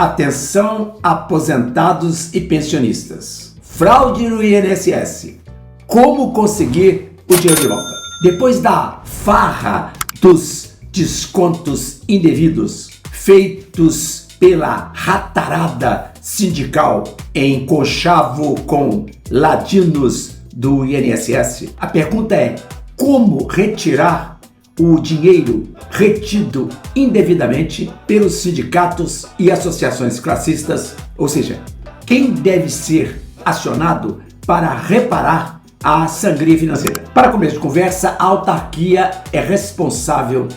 Atenção, aposentados e pensionistas. Fraude no INSS. Como conseguir o dinheiro de volta? Depois da farra dos descontos indevidos feitos pela ratarada sindical em conchavo com ladinos do INSS, a pergunta é: como retirar o dinheiro retido indevidamente pelos sindicatos e associações classistas? Ou seja, quem deve ser acionado para reparar a sangria financeira? Para começo de conversa, a autarquia é responsável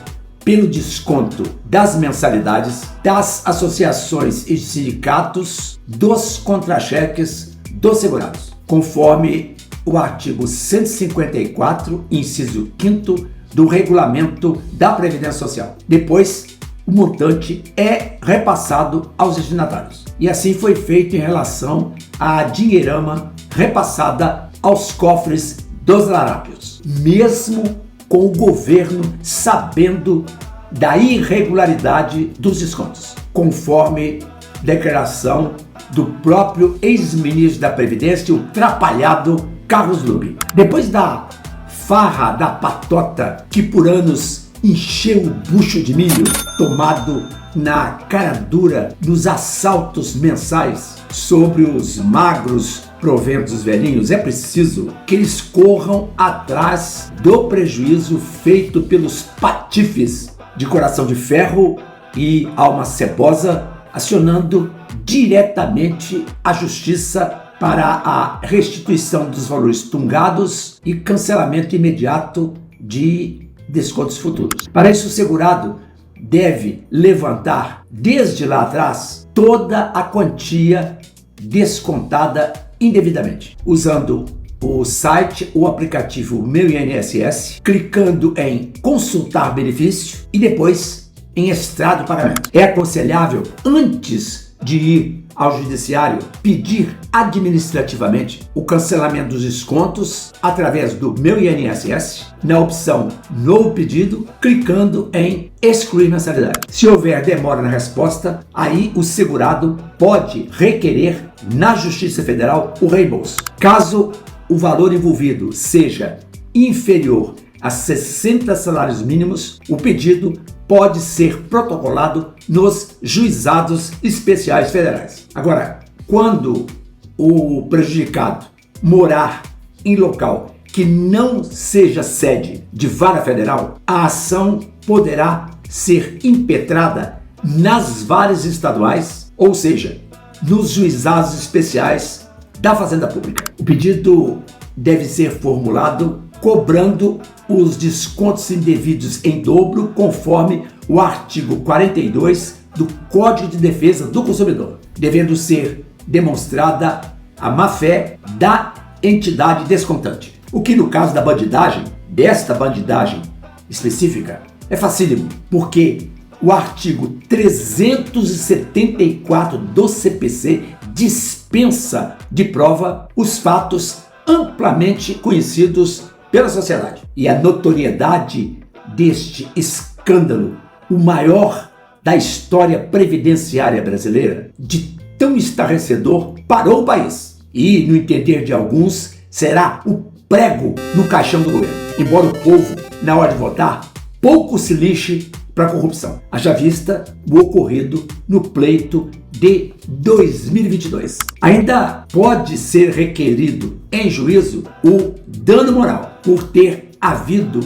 pelo desconto das mensalidades das associações e sindicatos dos contra-cheques dos segurados, conforme o artigo 154, inciso 5º do Regulamento da Previdência Social. Depois, o montante é repassado aos destinatários. E assim foi feito em relação à dinheirama repassada aos cofres dos larápios, mesmo com o governo sabendo da irregularidade dos descontos, conforme declaração do próprio ex-ministro da Previdência, o trapalhado Carlos Lupe. Depois da farra da patota que por anos encheu o bucho de milho, tomado na cara dura nos assaltos mensais sobre os magros proventos dos velhinhos, é preciso que eles corram atrás do prejuízo feito pelos patifes de coração de ferro e alma cebosa, acionando diretamente a justiça para a restituição dos valores tungados e cancelamento imediato de descontos futuros. Para isso, o segurado deve levantar desde lá atrás toda a quantia descontada indevidamente, usando o site ou aplicativo Meu INSS, clicando em consultar benefício e depois em extrato de pagamento. É aconselhável, antes de ir ao judiciário, pedir administrativamente o cancelamento dos descontos através do Meu INSS, na opção Novo Pedido, clicando em excluir mensalidade. Se houver demora na resposta, aí o segurado pode requerer na Justiça Federal o reembolso. Caso o valor envolvido seja inferior a 60 salários mínimos, o pedido pode ser protocolado nos juizados especiais federais. Agora, quando o prejudicado morar em local que não seja sede de vara federal, a ação poderá ser impetrada nas varas estaduais, ou seja, nos juizados especiais da Fazenda Pública. O pedido deve ser formulado cobrando os descontos indevidos em dobro, conforme o artigo 42 do Código de Defesa do Consumidor, devendo ser demonstrada a má-fé da entidade descontante. O que no caso da bandidagem, desta bandidagem específica, é facílimo, porque o artigo 374 do CPC dispensa de prova os fatos amplamente conhecidos pela sociedade. E a notoriedade deste escândalo, o maior da história previdenciária brasileira, de tão estarrecedor, parou o país. E, no entender de alguns, será o prego no caixão do governo. Embora o povo, na hora de votar, pouco se lixe para a corrupção. Haja vista o ocorrido no pleito de 2022. Ainda pode ser requerido em juízo o dano moral por ter havido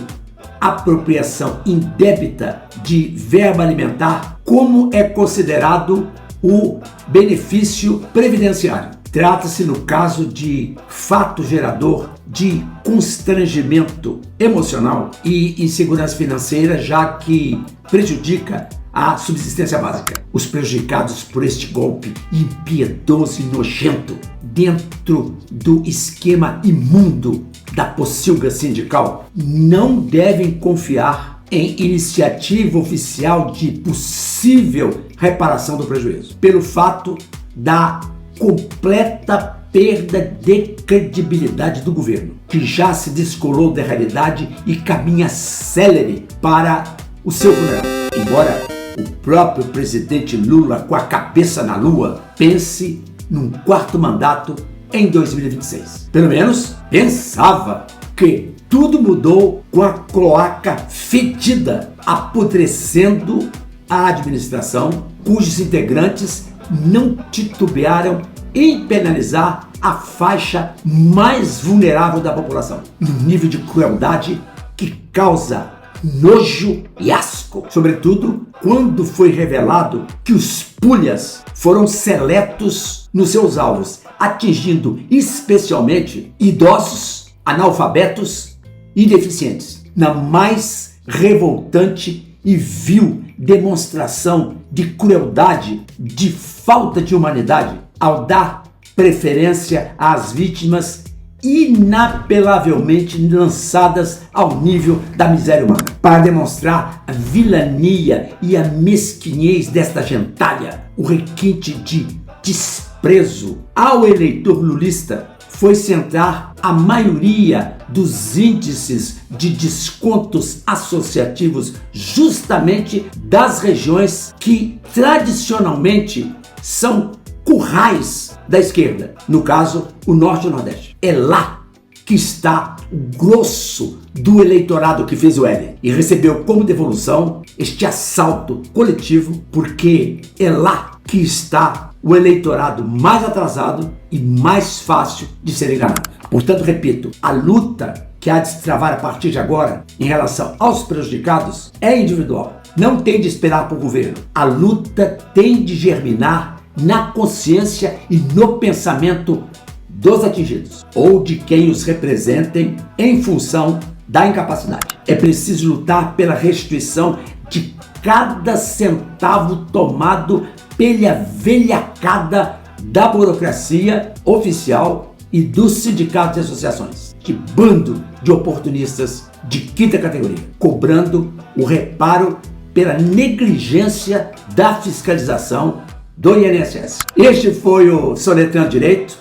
apropriação indébita de verba alimentar, como é considerado o benefício previdenciário. Trata-se, no caso, de fato gerador de constrangimento emocional e insegurança financeira, já que prejudica a subsistência básica. Os prejudicados por este golpe impiedoso e nojento, dentro do esquema imundo da pocilga sindical, não devem confiar em iniciativa oficial de possível reparação do prejuízo, pelo fato da completa perda de credibilidade do governo, que já se descolou da realidade e caminha célere para o seu funeral. Embora o próprio presidente Lula com a cabeça na lua, pense num quarto mandato em 2026. Pelo menos pensava que tudo mudou com a cloaca fedida apodrecendo a administração, cujos integrantes não titubearam em penalizar a faixa mais vulnerável da população, num nível de crueldade que causa nojo e asco, sobretudo quando foi revelado que os pulhas foram seletos nos seus alvos, atingindo especialmente idosos, analfabetos e deficientes, na mais revoltante e vil demonstração de crueldade, de falta de humanidade, ao dar preferência às vítimas inapelavelmente lançadas ao nível da miséria humana. Para demonstrar a vilania e a mesquinhez desta gentalha, o requinte de desprezo ao eleitor lulista foi centrar a maioria dos índices de descontos associativos justamente das regiões que tradicionalmente são currais da esquerda, no caso, o Norte e o Nordeste. É lá que está o grosso do eleitorado que fez o L e recebeu como devolução este assalto coletivo, porque é lá que está o eleitorado mais atrasado e mais fácil de ser enganado. Portanto, repito, a luta que há de se travar a partir de agora em relação aos prejudicados é individual. Não tem de esperar por governo. A luta tem de germinar na consciência e no pensamento dos atingidos ou de quem os representem em função da incapacidade. É preciso lutar pela restituição de cada centavo tomado pela velhacada da burocracia oficial e dos sindicatos e associações. Que bando de oportunistas de quinta categoria, cobrando o reparo pela negligência da fiscalização do INSS. Este foi o Soletrando Direito.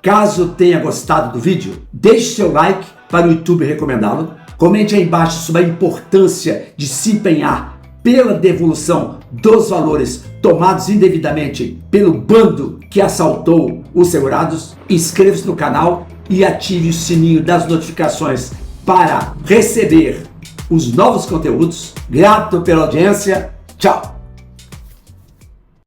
Caso tenha gostado do vídeo, deixe seu like para o YouTube recomendá-lo. Comente aí embaixo sobre a importância de se empenhar pela devolução dos valores tomados indevidamente pelo bando que assaltou os segurados. Inscreva-se no canal e ative o sininho das notificações para receber os novos conteúdos. Grato pela audiência. Tchau!